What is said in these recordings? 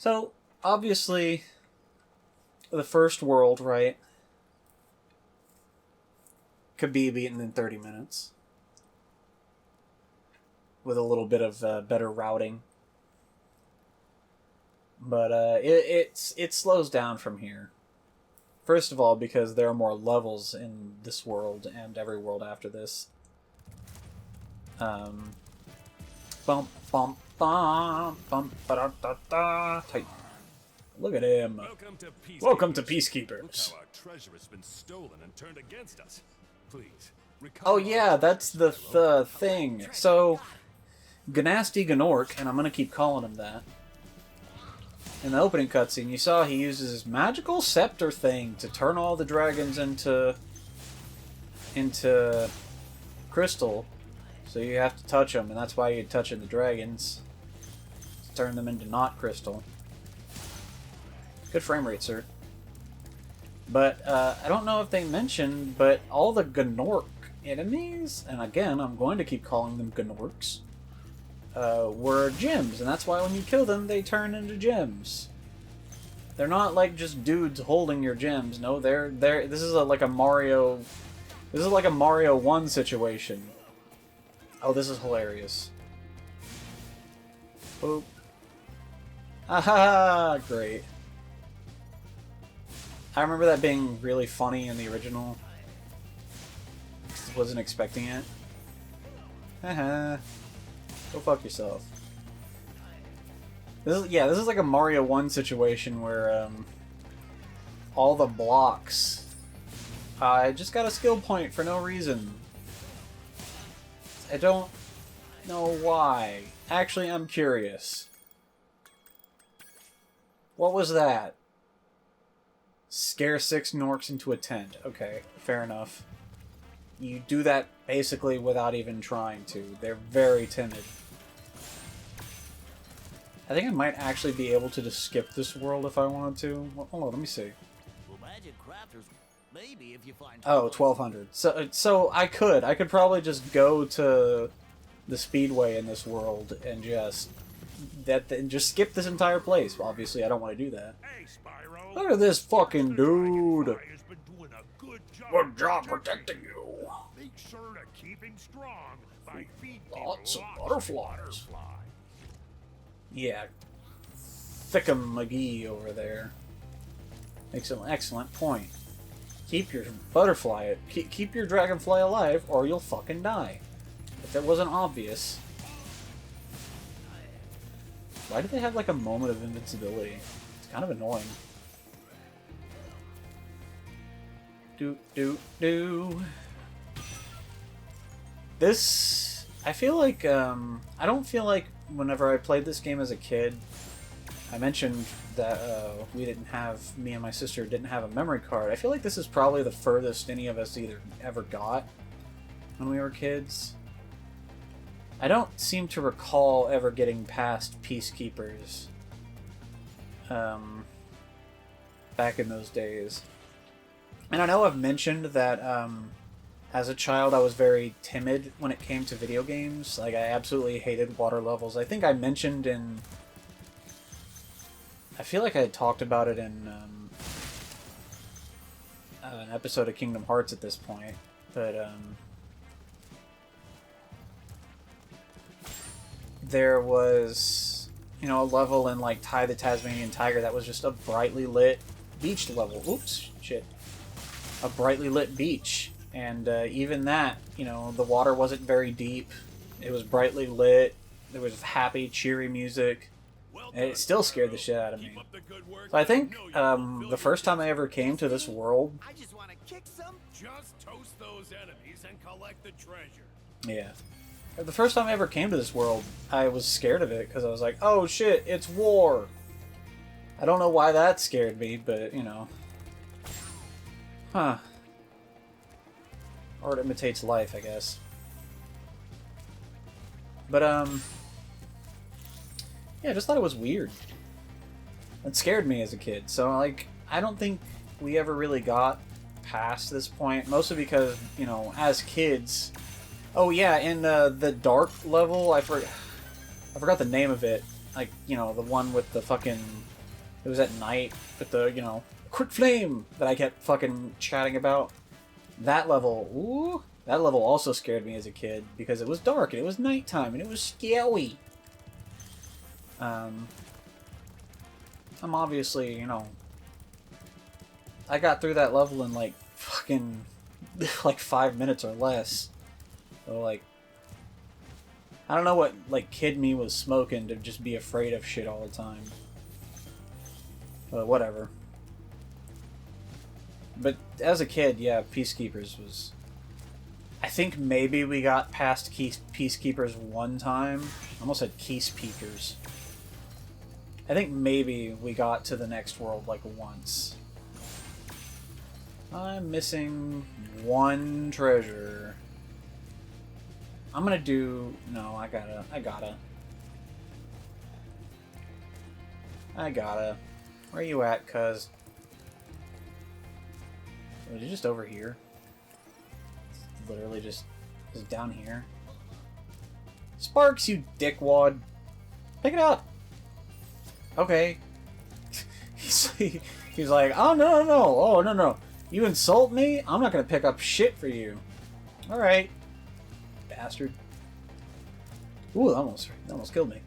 So, obviously, the first world, right, could be beaten in 30 minutes. With a little bit of better routing. But it slows down from here. First of all, because there are more levels in this world and every world after this. Bump, bump, bump, bump, ba da da da. Tight. Look at him. Welcome to Peacekeepers. How our treasure has been stolen and turned against us. Please. Oh yeah, that's the thing. So, Gnasty Gnorc, and I'm gonna keep calling him that. In the opening cutscene, you saw he uses his magical scepter thing to turn all the dragons into crystal. So you have to touch them, and that's why you're touching the dragons. To turn them into not crystal. Good frame rate, sir. But, I don't know if they mentioned, but all the Gnorc enemies, and again, I'm going to keep calling them Gnorcs, were gems, and that's why when you kill them, they turn into gems. They're not like just dudes holding your gems. No, they're this is like a Mario 1 situation. Oh, this is hilarious. Boop. Aha! Great. I remember that being really funny in the original. Wasn't expecting it. Haha. Go fuck yourself. This is like a Mario 1 situation where all the blocks. I just got a skill point for no reason. I don't know why. Actually, I'm curious. What was that? Scare 6 Gnorcs into a tent. Okay, fair enough. You do that basically without even trying to. They're very timid. I think I might actually be able to just skip this world if I wanted to. Hold on, let me see. Well, magic crafters, maybe if you find. Oh, 1200. So I could probably just go to the speedway in this world and just skip this entire place. Well, obviously, I don't want to do that. Hey, Spyro. Look at this fucking dude. Has been doing a Good job protecting you. Make sure to keep him strong by feeding Lots of him butterflies. Yeah, Thickum McGee over there makes an excellent point. Keep your butterfly, keep your dragonfly alive, or you'll fucking die. If it wasn't obvious. Why do they have like a moment of invincibility? It's kind of annoying. This, I feel like, I don't feel like whenever I played this game as a kid, I mentioned that me and my sister didn't have a memory card. I feel like this is probably the furthest any of us ever got when we were kids. I don't seem to recall ever getting past Peacekeepers back in those days. And I know I've mentioned that as a child I was very timid when it came to video games. Like, I absolutely hated water levels. I think I mentioned in... I feel like I had talked about it in an episode of Kingdom Hearts at this point. But there was, you know, a level in like Ty the Tasmanian Tiger that was just a brightly lit beach level. Oops, shit. A brightly lit beach. And even that, you know, the water wasn't very deep. It was brightly lit. There was happy, cheery music. And it still scared the shit out of me. So I think the first time I ever came to this world... I just want to kick some. Just toast those enemies and collect the treasure. Yeah. The first time I ever came to this world, I was scared of it, because I was like, oh shit, it's war! I don't know why that scared me, but, you know. Huh. Art imitates life, I guess. But, yeah, I just thought it was weird. It scared me as a kid, so, like, I don't think we ever really got past this point, mostly because, you know, as kids... Oh, yeah, in the dark level, I forgot the name of it. Like, you know, the one with the fucking It was at night with the, you know, quick flame that I kept fucking chatting about. That level, ooh, that level also scared me as a kid because it was dark and it was nighttime and it was scary. I'm obviously, you know, I got through that level in like fucking like 5 minutes or less. So like, I don't know what like kid me was smoking to just be afraid of shit all the time. But whatever. But as a kid, yeah, Peacekeepers was... I think maybe we got past Peacekeepers one time. I almost said Peacepeakers. I think maybe we got to the next world like once. I'm missing one treasure. I'm gonna do... No, I gotta. Where are you at, cuz? Was it just over here? It's literally just down here. Sparks, you dickwad! Pick it up! Okay. he's like, oh, no. Oh, no. You insult me? I'm not gonna pick up shit for you. Alright. Bastard. Ooh, that almost killed me.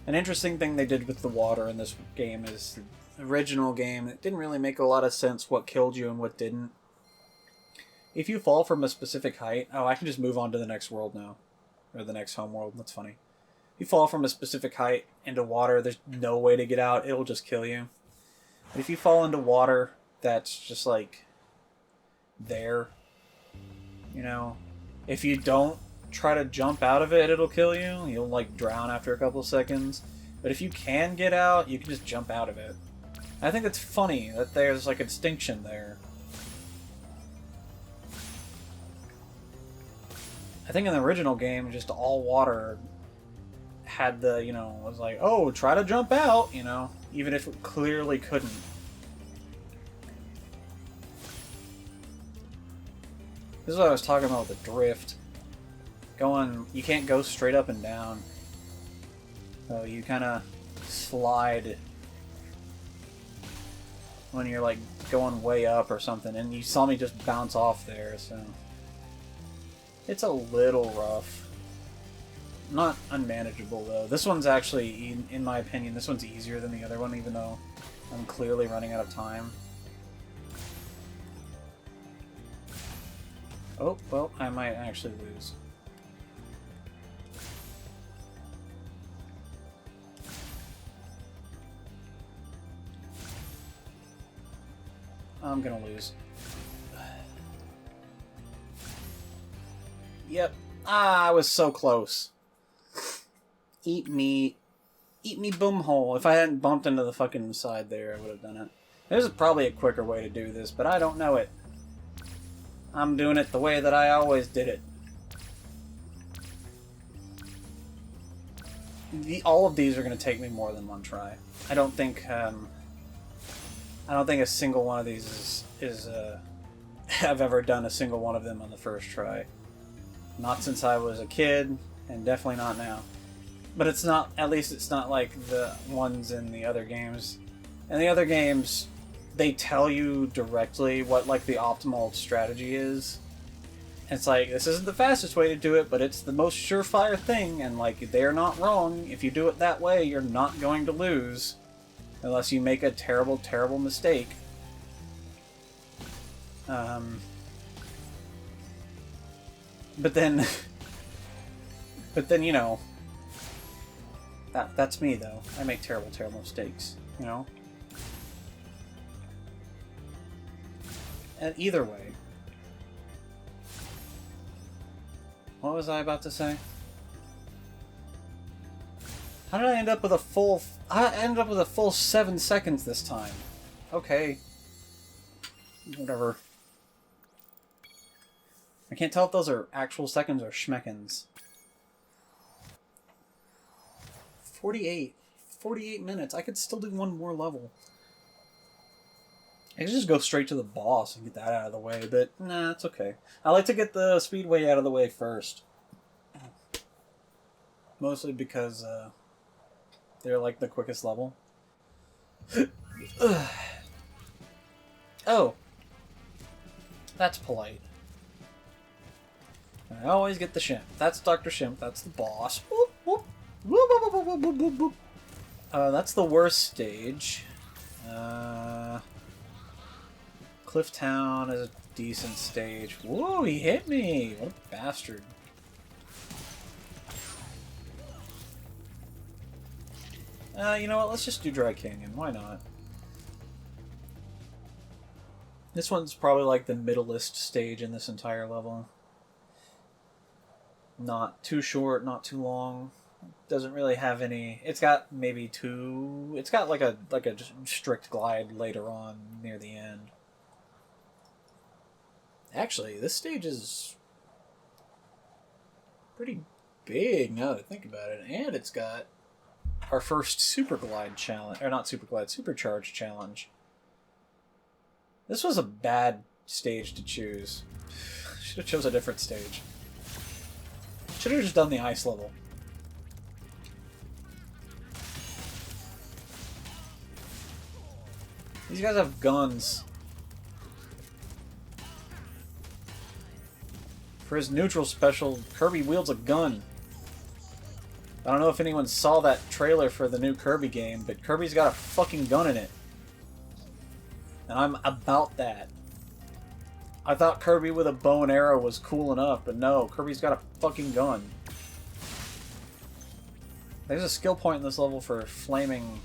An interesting thing they did with the water in this game is the original game, it didn't really make a lot of sense what killed you and what didn't. If you fall from a specific height... Oh, I can just move on to the next world now. Or the next homeworld, that's funny. If you fall from a specific height into water, there's no way to get out, it'll just kill you. But if you fall into water that's just like... there... You know... If you don't try to jump out of it, it'll kill you. You'll like drown after a couple of seconds. But if you can get out, you can just jump out of it. I think it's funny that there's like a distinction there. I think in the original game, just all water had the, you know, was like, oh, try to jump out, you know, even if it clearly couldn't. This is what I was talking about with the drift. You can't go straight up and down. So you kind of slide when you're like going way up or something, and you saw me just bounce off there, so it's a little rough. Not unmanageable though. This one's actually, in my opinion, this one's easier than the other one, even though I'm clearly running out of time. Oh, well, I might actually lose. I'm gonna lose. Yep. Ah, I was so close. Eat me. Eat me boomhole. If I hadn't bumped into the fucking side there, I would have done it. There's probably a quicker way to do this, but I don't know it. I'm doing it the way that I always did it. All of these are going to take me more than one try. I don't think a single one of these is I've ever done a single one of them on the first try. Not since I was a kid, and definitely not now. But it's not, at least it's not like the ones in the other games. In the other games, they tell you directly what like the optimal strategy is. It's like, this isn't the fastest way to do it, but it's the most surefire thing, and like, they're not wrong. If you do it that way, you're not going to lose. Unless you make a terrible, terrible mistake. But then, you know, that's me though. I make terrible, terrible mistakes, you know? And either way. What was I about to say? How did I end up with a full... I ended up with a full 7 seconds this time. Okay. Whatever. I can't tell if those are actual seconds or schmeckens. 48. 48 minutes. I could still do one more level. I could just go straight to the boss and get that out of the way, but nah, it's okay. I like to get the speedway out of the way first. Mostly because they're like the quickest level. Oh. That's polite. I always get the Shimp. That's Dr. Shimp. That's the boss. Whoop, whoop. Whoop, whoop, whoop, whoop, whoop, whoop, whoop. That's the worst stage. Cliff Town is a decent stage. Whoa, he hit me! What a bastard. You know what? Let's just do Dry Canyon. Why not? This one's probably like the middleest stage in this entire level. Not too short, not too long. Doesn't really have any. It's got maybe two. It's got like a strict glide later on near the end. Actually, this stage is pretty big now that I think about it, and it's got our first super glide challenge, or not super glide, supercharge challenge. This was a bad stage to choose. Should have chose a different stage. Should have just done the ice level. These guys have guns. For his neutral special, Kirby wields a gun. I don't know if anyone saw that trailer for the new Kirby game, but Kirby's got a fucking gun in it. And I'm about that. I thought Kirby with a bow and arrow was cool enough, but no, Kirby's got a fucking gun. There's a skill point in this level for flaming...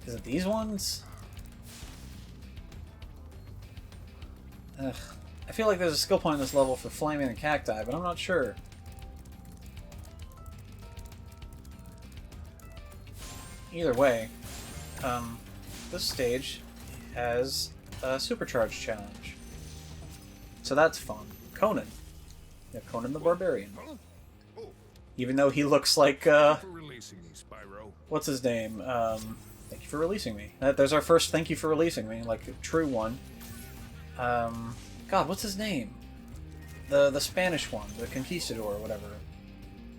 is it these ones? Ugh. I feel like there's a skill point in this level for flaming the cacti, but I'm not sure. Either way, this stage has a supercharge challenge. So that's fun. Conan. Yeah, Conan the Barbarian. Even though he looks like, For releasing me, Spyro. what's his name? Thank you for releasing me. There's our first thank you for releasing me, like a true one. God, what's his name? The Spanish one, the Conquistador or whatever.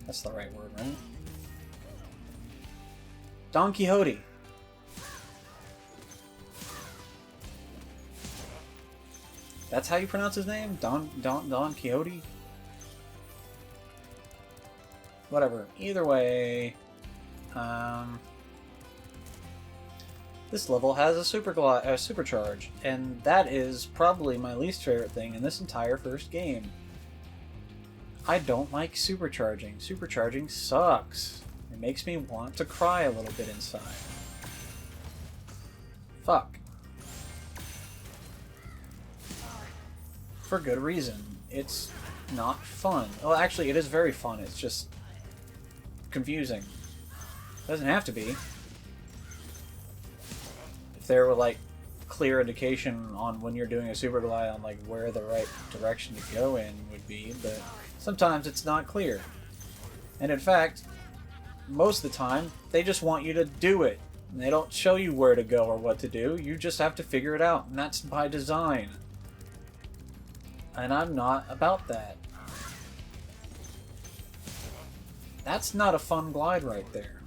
That's the right word, right? Don Quixote. That's how you pronounce his name? Don Quixote? Whatever. Either way, this level has a supercharge, and that is probably my least favorite thing in this entire first game. I don't like supercharging. Supercharging sucks. It makes me want to cry a little bit inside. Fuck. For good reason. It's not fun. Well, actually, it is very fun. It's just confusing. It doesn't have to be. If there were, like, clear indication on when you're doing a super glide on, like, where the right direction to go in would be, but sometimes it's not clear. And in fact, most of the time, they just want you to do it. And they don't show you where to go or what to do. You just have to figure it out, and that's by design. And I'm not about that. That's not a fun glide right there.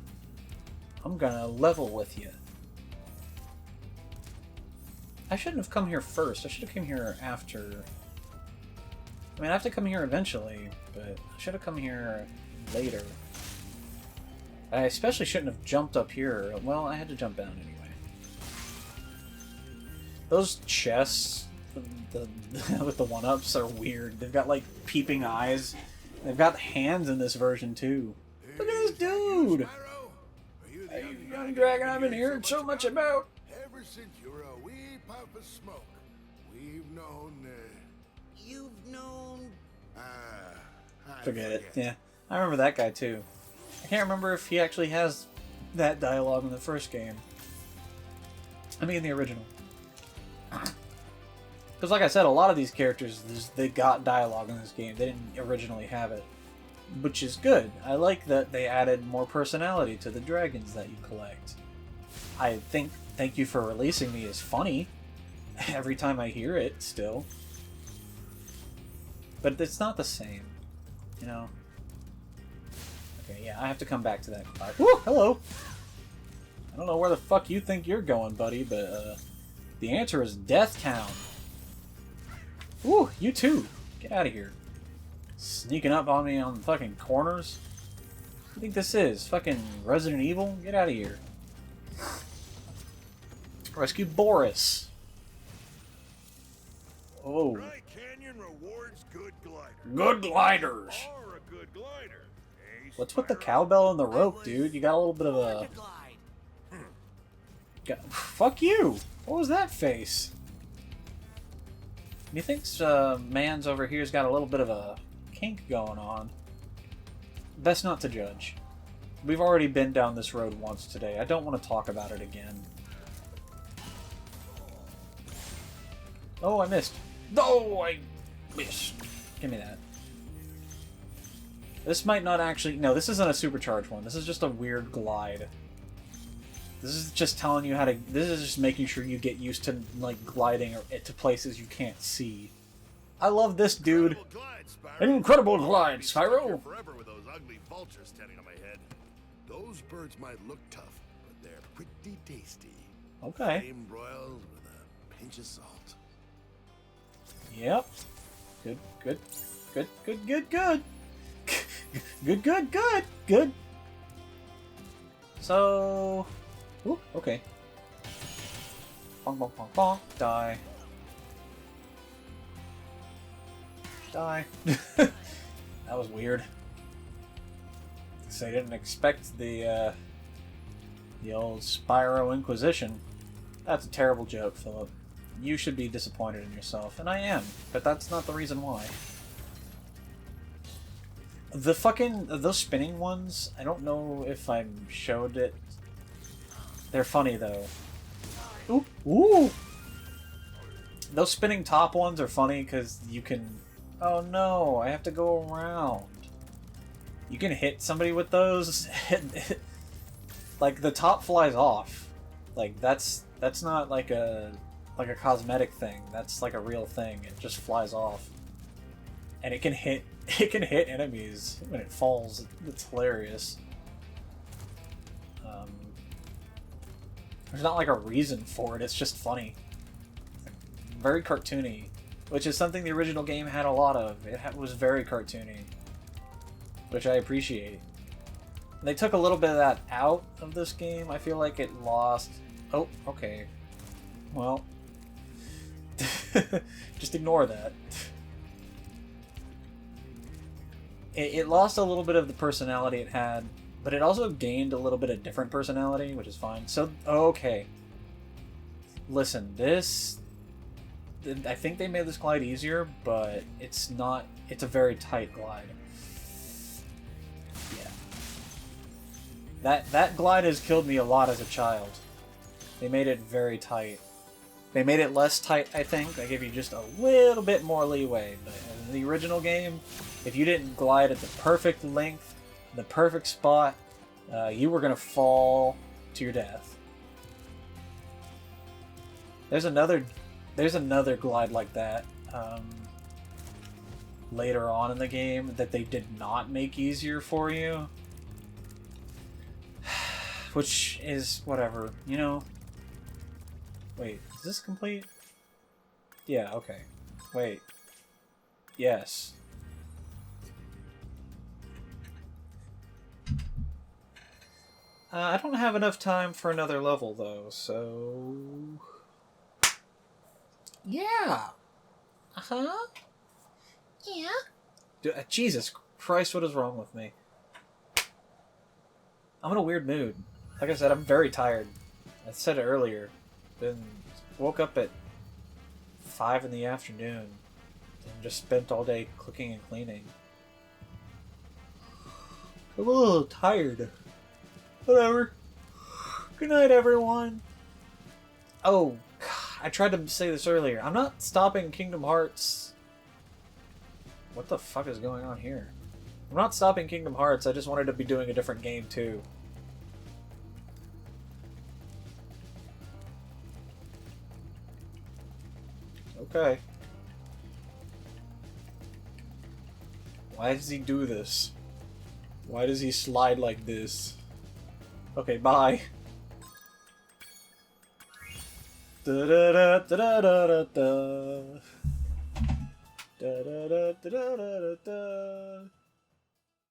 I'm gonna level with you. I shouldn't have come here first. I should have come here after. I mean, I have to come here eventually, but I should have come here later. I especially shouldn't have jumped up here. Well, I had to jump down anyway. Those chests with the one-ups are weird. They've got, like, peeping eyes. They've got hands in this version, too. Look at this dude! Hey, young dragon I've been hearing so much about. Ever since you were a wee puff of smoke, we've known, You've known. I Forget it. Yeah. I remember that guy, too. I can't remember if he actually has that dialogue in the first game. I mean, the original. Because, like I said, a lot of these characters, they got dialogue in this game. They didn't originally have it. Which is good. I like that they added more personality to the dragons that you collect. I think Thank You for Releasing Me is funny. Every time I hear it, still. But it's not the same. You know? Okay, yeah, I have to come back to that. Woo, hello! I don't know where the fuck you think you're going, buddy, but, the answer is Death Town. Woo, you too! Get out of here. Sneaking up on me on the fucking corners? What do you think this is? Fucking Resident Evil? Get out of here. Rescue Boris. Oh. Dry Canyon rewards good gliders. Good gliders! Or a good glider. Hey, What's with the Spyro? cowbell and the rope, dude? You got a little bit of born a... to glide. Fuck you! What was that face? Methinks man's over here's got a little bit of a kink going on. Best not to judge. We've already been down this road once today. I don't want to talk about it again. Oh, I missed. No, I missed. Give me that. This might not actually... No, this isn't a supercharged one. This is just a weird glide. This is just telling you how to... This is just making sure you get used to, like, gliding or to places you can't see. I love this, dude. Incredible glide, Spyro. Incredible glide, I'll be stuck here Spyro. forever with those ugly vultures standing on my head. Those birds might look tough, but they're pretty tasty. Okay. Flame broiled with a pinch of salt. Yep. Good, good, good, good, good, good. Good, good, good, good. So... Ooh, okay. Bonk, bonk, bonk, bonk. Die. Die. That was weird. So I didn't expect the old Spyro Inquisition. That's a terrible joke, Philip. You should be disappointed in yourself, and I am, but that's not the reason why. The fucking... Those spinning ones, I don't know if I showed it. They're funny, though. Ooh! Ooh! Those spinning top ones are funny, because you can... Oh no, I have to go around. You can hit somebody with those. Like, the top flies off. Like, that's not like a cosmetic thing. That's like a real thing. It just flies off. And it can hit enemies when it falls. It's hilarious. There's not like a reason for it, it's just funny. Very cartoony, which is something the original game had a lot of. It was very cartoony, which I appreciate. They took a little bit of that out of this game. I feel like it lost... Oh, okay. Well, just ignore that. It lost a little bit of the personality it had, but it also gained a little bit of different personality, which is fine. So, okay. Listen, this... I think they made this glide easier, but it's not... It's a very tight glide. Yeah. That glide has killed me a lot as a child. They made it very tight. They made it less tight, I think. They gave you just a little bit more leeway. But in the original game, if you didn't glide at the perfect length, the perfect spot, you were going to fall to your death. There's another glide like that later on in the game that they did not make easier for you. Which is whatever, you know? Wait, is this complete? Yeah, okay. Wait. Yes. I don't have enough time for another level, though, so... Yeah! Uh-huh? Yeah? Jesus Christ, what is wrong with me? I'm in a weird mood. Like I said, I'm very tired. I said it earlier. Woke up at 5 in the afternoon and just spent all day cooking and cleaning. I'm a little tired. Whatever. Good night, everyone. Oh, I tried to say this earlier. I'm not stopping Kingdom Hearts. What the fuck is going on here? I'm not stopping Kingdom Hearts. I just wanted to be doing a different game, too. Okay. Why does he do this? Why does he slide like this? Okay, bye. Da da da da da da da. Da da da da da da da.